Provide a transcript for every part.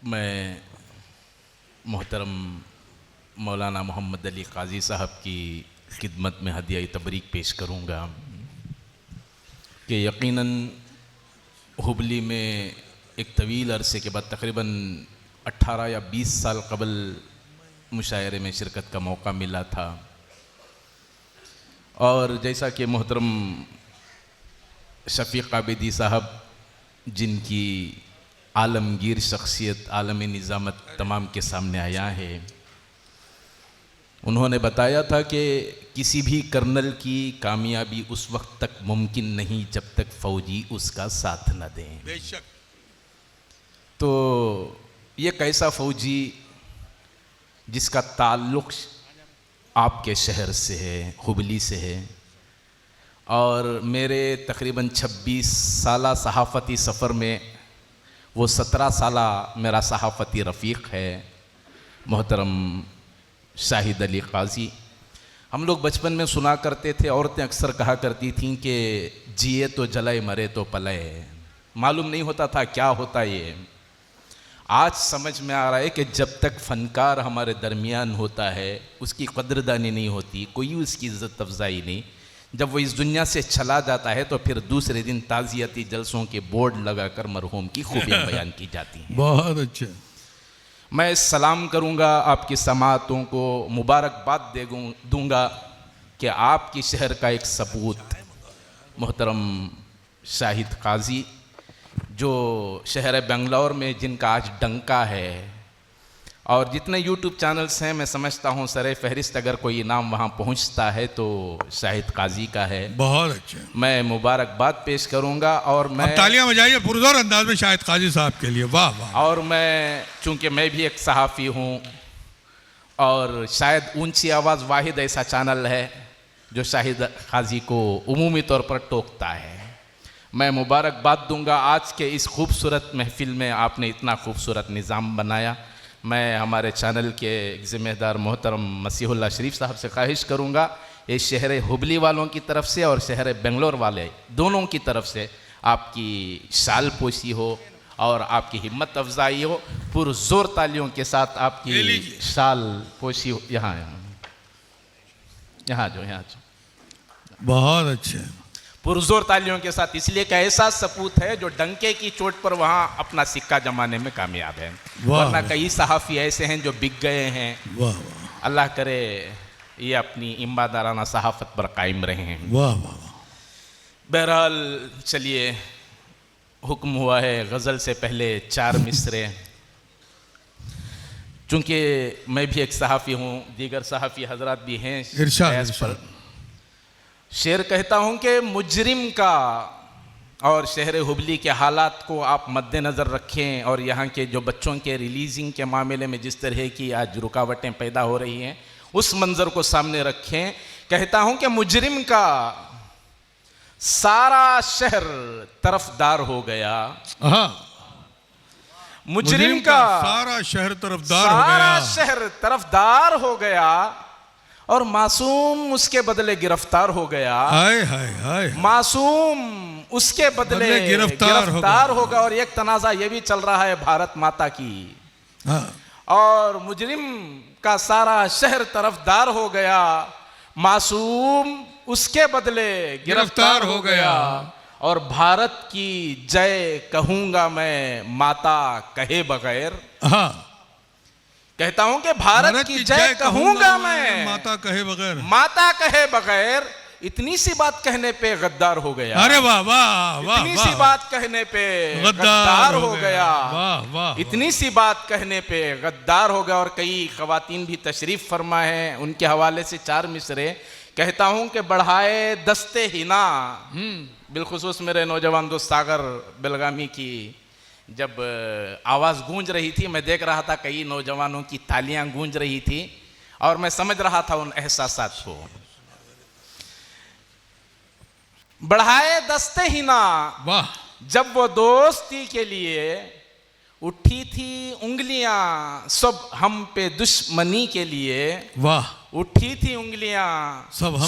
मैं मोहतरम मौलाना मोहम्मद अली काजी साहब की खिदमत में हदिया तबरीक पेश करूँगा कि यकीनन हुबली में एक तवील अरसे के बाद तकरीबन 18 या 20 साल कबल मुशायरे में शिरकत का मौका मिला था। और जैसा कि मोहतरम शफ़ीक़ आबिदी साहब जिनकी आलमगीर शख्सियत आलम निज़ामत तमाम के सामने आया है, उन्होंने बताया था कि किसी भी कर्नल की कामयाबी उस वक्त तक मुमकिन नहीं जब तक फ़ौजी उसका साथ न दें। बेशक। तो ये कैसा फ़ौजी जिसका ताल्लुक़ आपके शहर से है, हुबली से है, और मेरे तकरीबन 26 साला सहाफ़ती सफ़र में वो 17 साला मेरा सहाफ़ती रफ़ीक है मोहतरम शाहिद अली काजी। हम लोग बचपन में सुना करते थे, औरतें अक्सर कहा करती थीं कि जिए तो जलाए मरे तो पलाए। मालूम नहीं होता था क्या होता ये। आज समझ में आ रहा है कि जब तक फ़नकार हमारे दरमियान होता है उसकी कदरदानी नहीं होती, कोई उसकी इज़्ज़त अफजाई नहीं। जब वो इस दुनिया से चला जाता है तो फिर दूसरे दिन ताज़ियती जलसों के बोर्ड लगाकर मरहूम की खूबियाँ बयान की जाती हैं। बहुत अच्छा। मैं सलाम करूँगा, आपकी समातों को मुबारकबाद दूँगा कि आपकी शहर का एक सपूत मोहतरम शाहिद काजी, जो शहर बेंगलोर में जिनका आज डंका है, और जितने यूट्यूब चैनल्स हैं मैं समझता हूँ सरे फहरिस्त अगर कोई इनाम वहाँ पहुँचता है तो शाहिद काजी का है। बहुत अच्छा। मैं मुबारकबाद पेश करूँगा और मैं तालियां बजाइए पुरजोर अंदाज में शाहिद काजी साहब के लिए। वाह वाह। और मैं चूँकि मैं भी एक सहाफ़ी हूँ और शायद ऊंची आवाज़ वाहिद ऐसा चैनल है जो शाहिद काजी को उमूमी तौर पर टोकता है। मैं मुबारकबाद दूंगा आज के इस खूबसूरत महफ़िल में, आपने इतना खूबसूरत निज़ाम बनाया। मैं हमारे चैनल के ज़िम्मेदार मोहतरम मसीहुल्लाह शरीफ साहब से ख्वाहिश करूंगा इस शहर हुबली वालों की तरफ से और शहर बेंगलोर वाले दोनों की तरफ से आपकी शाल पोशी हो और आपकी हिम्मत अफजाई हो। पुरज़ोर तालियों के साथ आपकी शाल पोशी हो। यहाँ जो बहुत अच्छे, पुरज़ोर तालियों के साथ, इसलिए का ऐसा सपूत है जो डंके की चोट पर वहाँ अपना सिक्का जमाने में कामयाब है। वरना कई सहाफ़ी ऐसे हैं जो बिक गए हैं। वाह वाह। अल्लाह करे ये अपनी ईमानदाराना सहाफ़त पर कायम रहे हैं। वाह वाह। बहरहाल चलिए, हुक्म हुआ है गज़ल से पहले 4 मिसरे। चूँकि मैं भी एक सहाफ़ी हूँ, दीगर सहाफ़ी हजरात भी हैं, इरशाद। शेर कहता हूँ कि मुजरिम का और शहर हुबली के हालात को आप मद्देनज़र रखें और यहाँ के जो बच्चों के रिलीजिंग के मामले में जिस तरह की आज रुकावटें पैदा हो रही हैं उस मंज़र को सामने रखें। कहता हूँ कि मुजरिम का सारा शहर तरफदार हो गया। मुजरिम का सारा शहर तरफदार हो गया और मासूम उसके बदले गिरफ्तार हो गया। हाय हाय हाय। मासूम उसके बदले गिरफ्तार होगा। और एक तनाज़ा ये भी चल रहा है भारत माता की। और मुजरिम का सारा शहर तरफदार हो गया, मासूम उसके बदले गिरफ्तार हो गया। और भारत की जय कहूंगा मैं माता कहे बगैर। कहता हूं कि भारत की जय कहूंगा मैं माता कहे बगैर। माता कहे बगैर। इतनी सी बात कहने पे गद्दार हो गया। अरे वाह वाह वाह। इतनी सी बात कहने पे गद्दार हो गया। वाह वाह। इतनी सी बात कहने पे गद्दार हो गया। और कई ख़वातीन भी तशरीफ़ फरमा है, उनके हवाले से 4 मिसरे कहता हूं कि बढ़ाए दस्ते हिना। बिलखुसूस मेरे नौजवान दोस्त सागर बेलगामी की जब आवाज़ गूंज रही थी, मैं देख रहा था कई नौजवानों की तालियां गूंज रही थी और मैं समझ रहा था उन एहसासात को। बढ़ाए दस्ते ही ना, वाह। जब वो दोस्ती के लिए उठी थी उंगलियां सब हम पे दुश्मनी के लिए। वाह। उठी थी उंगलियां सब हम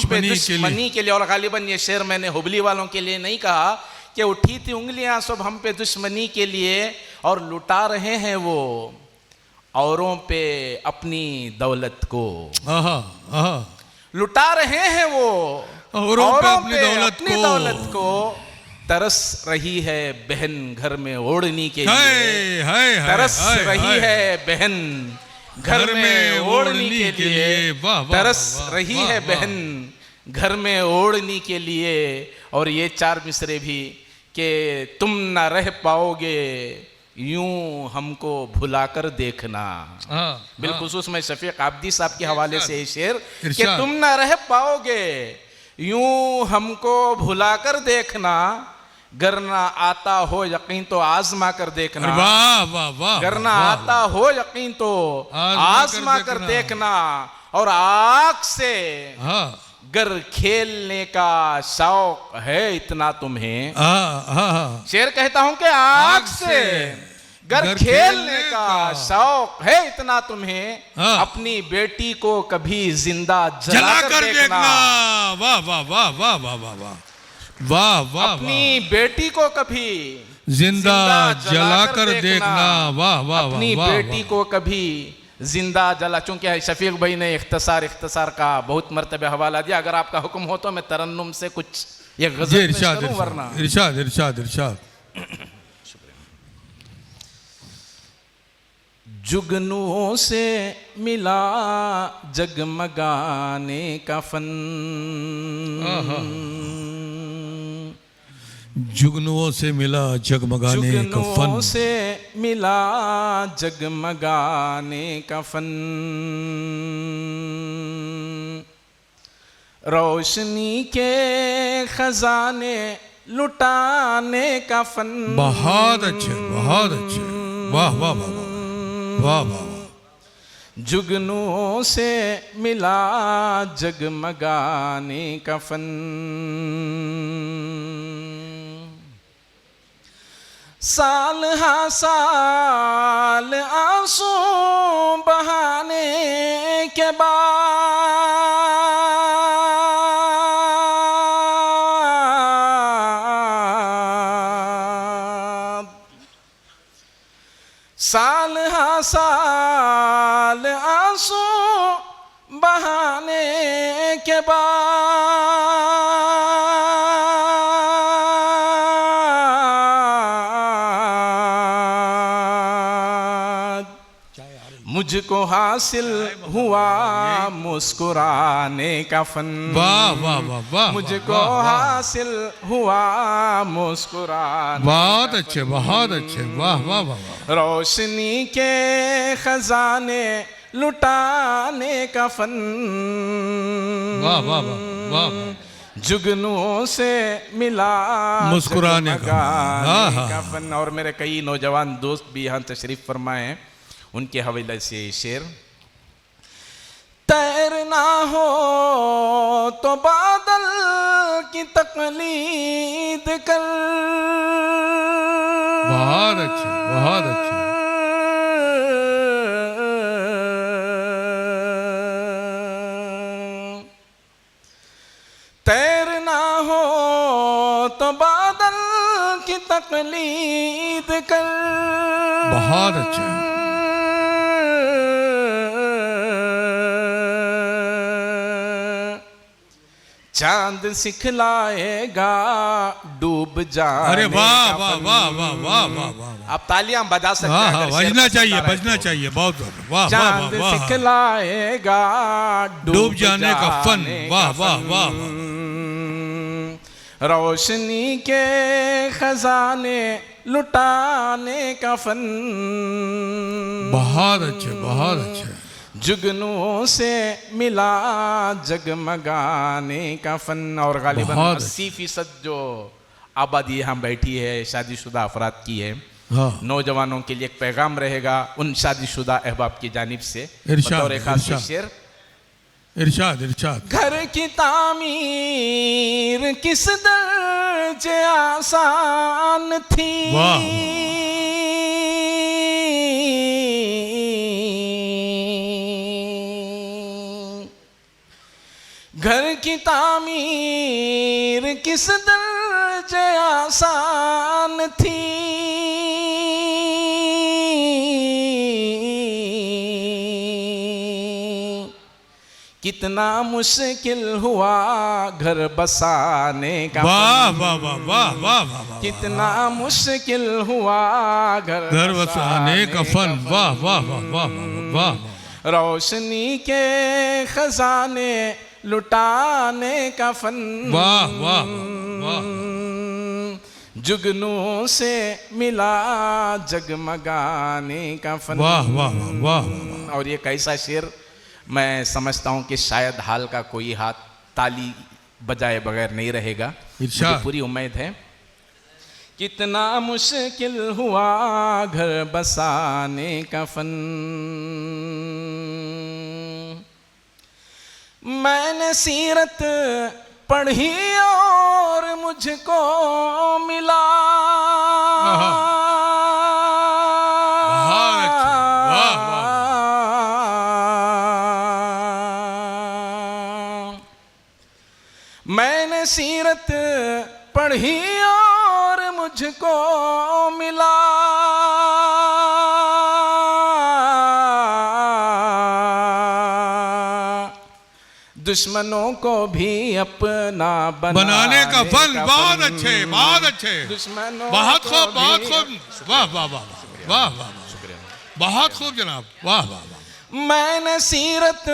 पे दुश्मनी के लिए। और गालिबन ये शेर मैंने हुबली वालों के लिए नहीं कहा कि उठी थी उंगलियां सब हम पे दुश्मनी के लिए और लुटा रहे हैं वो औरों पे अपनी दौलत को। आहा, आहा। लुटा रहे हैं वो औरों पे अपनी दौलत को। तरस रही है बहन घर में ओढ़नी के लिए। तरस रही है बहन घर में ओढ़नी के लिए। तरस रही है बहन घर में ओढ़नी के लिए। और ये 4 मिसरे भी कि तुम ना रह पाओगे यूं हमको भुलाकर देखना। बिलखुसूस मैं शफीक आब्दी साहब के हवाले से ये शेर कि तुम ना रह पाओगे यूं हमको भुलाकर देखना। गर ना आता हो यकीन तो आजमा कर देखना। वाह वाह वाह। गर ना आता हो यकीन तो आजमा कर देखना। और आग से गर खेलने का शौक है इतना तुम्हें। शेर कहता हूं कि आग से गर खेलने का शौक है इतना तुम्हें। अपनी बेटी को कभी जिंदा जलाकर देखना। वाह वाह वाह वाह वाह वाह वाह वाह वाह। अपनी बेटी को कभी जिंदा जलाकर देखना। वाह वाह। अपनी बेटी को कभी जिंदा जला। चूंकि शफीक भाई ने इख्तिसार का बहुत मर्तबे हवाला दिया। अगर आपका हुक्म हो तो मैं तरन्नुम से कुछ ये गज़ल पेश करूं वरना। इरशाद इरशाद इरशाद। जुगनुओं से मिला जगमगाने का फन। जुगनुओं से मिला जगमगाने का फन। जुगनुओं से मिला जगमगाने का फन। रोशनी के खजाने लुटाने का फन। बहुत अच्छे बहुत अच्छे। वाह वाह वाह वाह वाह। जुगनुओं से मिला जगमगाने का फन। साल हा साल आंसू बहाने के बाद। साल हा साल आंसू बहाने के बाद मुझको हासिल हुआ मुस्कुराने का फन। वाह वाह वाह वाह। मुझको हासिल हुआ मुस्कुराने। बहुत अच्छे बहुत अच्छे। वाह वाह वाह। रोशनी के खजाने लुटाने का फन। वाह वाह वाह वाह। जुगनुओं से मिला मुस्कुराने का फन। और मेरे कई नौजवान दोस्त भी यहाँ तशरीफ फरमाए हैं, उनके हवाले से शेर। तैरना हो तो बादल की तकलीद कर। बहुत अच्छे बहुत अच्छे। तैरना हो तो बादल की तकलीद कर। बहुत अच्छे। चांद सिखलाएगा डूब जाने। अरे वाह वाह वाह वाह वाह वाह वाह। आप तालियां बजा सकते हैं। हाँ बजना चाहिए बजना चाहिए। बहुत वाह। चांद सिखलाएगा डूब जाने का फन। वाह वाह वाह। रोशनी के खजाने लुटाने का फन। बहुत अच्छे बहुत अच्छे। जुगनुओं से मिला जगमगाने का फन। और गालिबन 80% जो आबादी यहाँ बैठी है शादीशुदा अफराद की है। नौजवानों के लिए एक पैगाम रहेगा उन शादीशुदा अहबाब की जानिब से। बतौर खास शेर। इरशाद इरशाद। घर की तामीर किस दर्जे आसान थी। घर की तामीर किस दर्जे आसान थी। कितना मुश्किल हुआ घर बसाने का वाह वाह वाह वाह वाह वाह वाह। कितना मुश्किल हुआ घर बसाने का फन। वाह वाह वाह वाह वाह वाह। रोशनी के खजाने लुटाने का फन। वाह वाह वाह। जुगनू से मिला जगमगाने का फन। वाह वाह वाह वाह। और ये कैसा शेर, मैं समझता हूँ कि शायद हाल का कोई हाथ ताली बजाए बगैर नहीं रहेगा, मुझे पूरी उम्मीद है। कितना मुश्किल हुआ घर बसाने का फन, मैंने सीरत पढ़ी और मुझको मिला मैंने सीरत पढ़ी और मुझको मिला दुश्मनों को भी अपना बनाने का फन। बहुत अच्छे बहुत अच्छे। दुश्मनों बहुत को खूब बहुत भी खूब। वाह वाह वाह वाह वाह। बहुत खूब जनाब। वाह वाह वाह। मैंने सीरत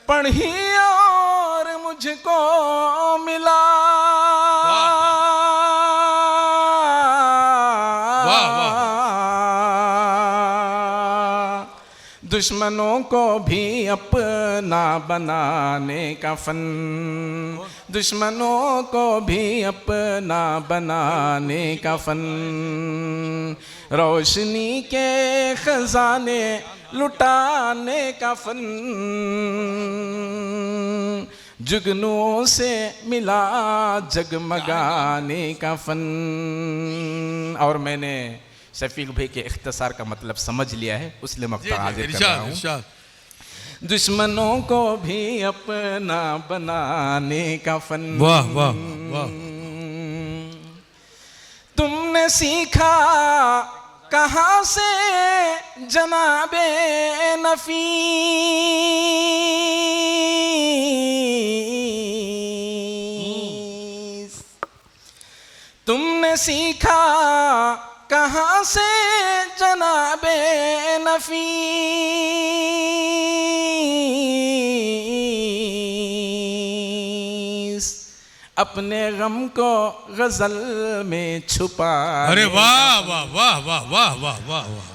पढ़ी और मुझको मिला दुश्मनों को भी अपना बनाने का फन, दुश्मनों को भी अपना बनाने का फन, रोशनी के खजाने लुटाने का फन, जुगनुओं से मिला जगमगाने का फन। और मैंने शफीक भाई के इख्तिसार का मतलब समझ लिया है, उसलिए मक्ता हाजिर कर रहा हूँ। दुश्मनों को भी अपना बनाने का फन। वाह वाह वाह। तुमने सीखा कहाँ से जनाबे नफीस, तुमने सीखा कहाँ से जनाबे नफीस, अपने गम को गजल में छुपा। अरे वाह वाह वाह वाह वाह वाह वाह वाह।